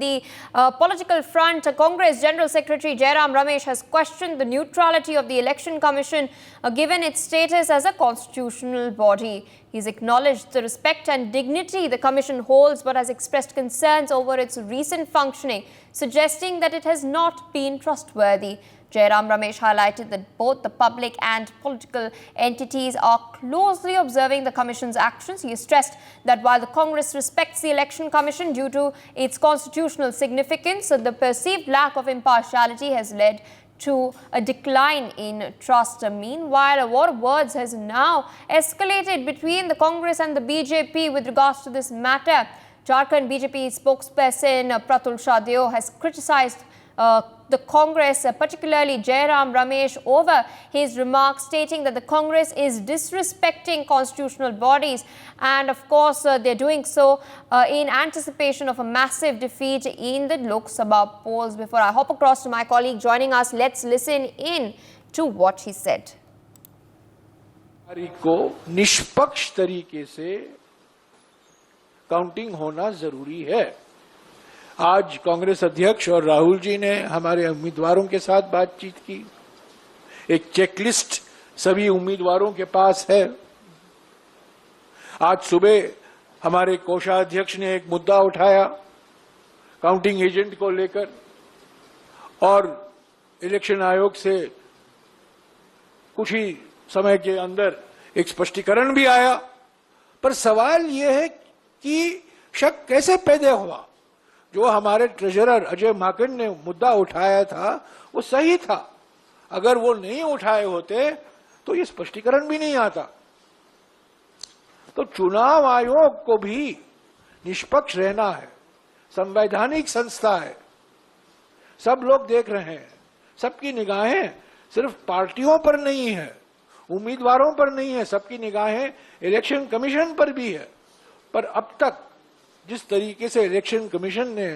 the political front, Congress General Secretary Jairam Ramesh has questioned the neutrality of the Election Commission given its status as a constitutional body. He's acknowledged the respect and dignity the Commission holds, but has expressed concerns over its recent functioning, suggesting that it has not been trustworthy. Jairam Ramesh highlighted that both the public and political entities are closely observing the Commission's actions. He stressed that while the Congress respects the Election Commission due to its constitutional significance, the perceived lack of impartiality has led to a decline in trust. Meanwhile, a war of words has now escalated between the Congress and the BJP with regards to this matter. Jharkhand BJP spokesperson Pratul Shah has criticized the Congress, particularly Jairam Ramesh, over his remarks, stating that the Congress is disrespecting constitutional bodies, and of course they're doing so in anticipation of a massive defeat in the Lok Sabha polls. Before I hop across to my colleague joining us, let's listen in to what he said. को निष्पक्ष तरीके से counting होना जरूरी है। आज कांग्रेस अध्यक्ष और राहुल जी ने हमारे उम्मीदवारों के साथ बातचीत की। एक चेकलिस्ट सभी उम्मीदवारों के पास है। आज सुबह हमारे कोषाध्यक्ष ने एक मुद्दा उठाया काउंटिंग एजेंट को लेकर, और इलेक्शन आयोग से कुछ ही समय के अंदर एक स्पष्टीकरण भी आया। पर सवाल यह है कि शक कैसे पैदा हुआ। जो हमारे ट्रेजरर अजय माकन ने मुद्दा उठाया था वो सही था, अगर वो नहीं उठाए होते तो ये स्पष्टीकरण भी नहीं आता। तो चुनाव आयोग को भी निष्पक्ष रहना है, संवैधानिक संस्था है, सब लोग देख रहे हैं, सबकी निगाहें सिर्फ पार्टियों पर नहीं है, उम्मीदवारों पर नहीं है, सबकी निगाहें इलेक्शन कमीशन पर भी है। पर अब तक जिस तरीके से इलेक्शन कमीशन ने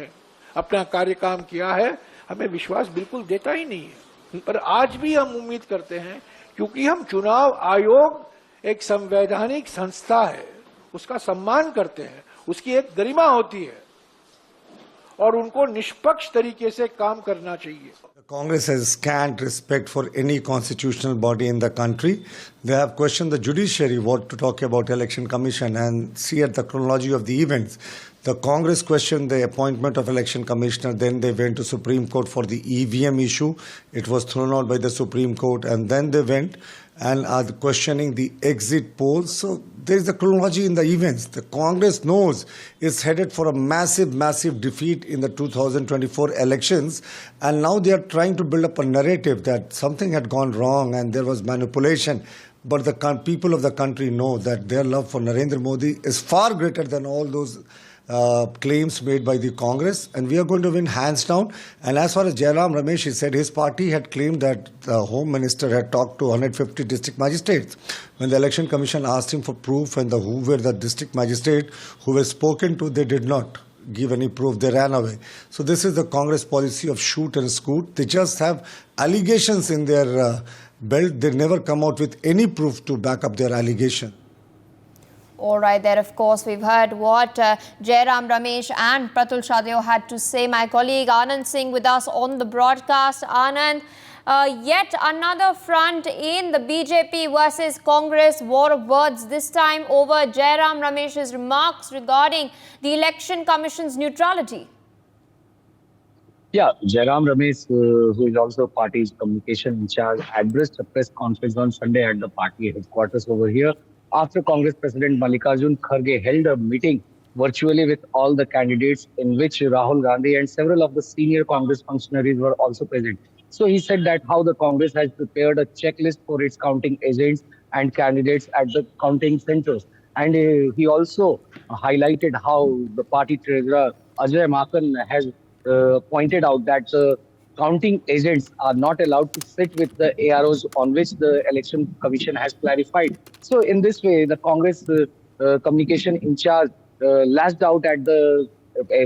अपना कार्य काम किया है, हमें विश्वास बिल्कुल देता ही नहीं है। पर आज भी हम उम्मीद करते हैं, क्योंकि हम चुनाव आयोग एक संवैधानिक संस्था है, उसका सम्मान करते हैं, उसकी एक गरिमा होती है और उनको निष्पक्ष तरीके से काम करना चाहिए। Congress has scant respect for any constitutional body in the country. They have questioned the judiciary what to talk about election commission, and see at the chronology of the events. The Congress questioned the appointment of election commissioner, then they went to Supreme Court for the EVM issue. It was thrown out by the Supreme Court, and then they went and are questioning the exit polls. So there is a chronology in the events. The Congress knows it's headed for a massive, massive defeat in the 2024 elections, and now they are trying to build up a narrative that something had gone wrong and there was manipulation. But the people of the country know that their love for Narendra Modi is far greater than all those claims made by the Congress, and we are going to win hands down. And as far as Jairam Ramesh, he said his party had claimed that the Home Minister had talked to 150 district magistrates. When the Election Commission asked him for proof, and who were the district magistrates who were spoken to, they did not give any proof, they ran away. So this is the Congress policy of shoot and scoot. They just have allegations in their belt. They never come out with any proof to back up their allegation. All right, there, of course, we've heard what Jairam Ramesh and Pratul Shah had to say. My colleague Anand Singh with us on the broadcast. Anand, yet another front in the BJP versus Congress war of words, this time over Jairam Ramesh's remarks regarding the Election Commission's neutrality. Yeah, Jairam Ramesh, who is also party's communication in charge, addressed a press conference on Sunday at the party headquarters over here, after Congress President Mallikarjun Kharge held a meeting virtually with all the candidates, in which Rahul Gandhi and several of the senior Congress functionaries were also present. So he said that how the Congress has prepared a checklist for its counting agents and candidates at the counting centers. And he also highlighted how the party treasurer Ajay Makan has pointed out that counting agents are not allowed to sit with the AROs, on which the Election Commission has clarified. So in this way, the Congress communication in charge lashed out at the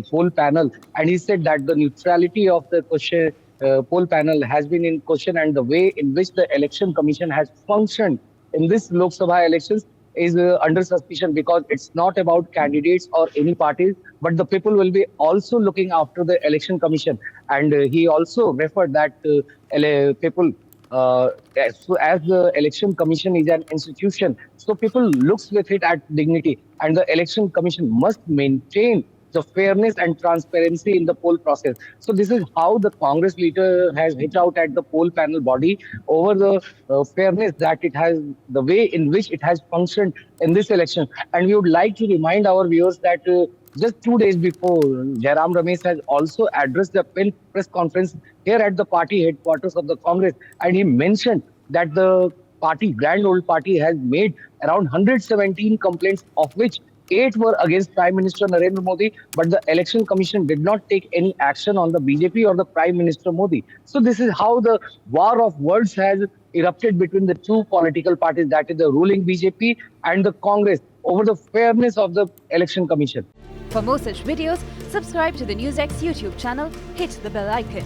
poll panel, and he said that the neutrality of the question, poll panel has been in question, and the way in which the Election Commission has functioned in this Lok Sabha elections is under suspicion because it's not about candidates or any parties, but the people will be also looking after the election commission. And he also referred that people as the election commission is an institution, so people looks with it at dignity, and the election commission must maintain the fairness and transparency in the poll process. So this is how the Congress leader has hit out at the poll panel body over the fairness that it has, the way in which it has functioned in this election. And we would like to remind our viewers that just 2 days before, Jairam Ramesh has also addressed the press conference here at the party headquarters of the Congress, and he mentioned that the party, Grand Old Party, has made around 117 complaints, of which 8 were against Prime Minister Narendra Modi, but the Election Commission did not take any action on the BJP or the Prime Minister Modi. So this is how the war of words has erupted between the two political parties, that is the ruling BJP and the Congress, over the fairness of the Election Commission. For more such videos, subscribe to the NewsX YouTube channel, hit the bell icon.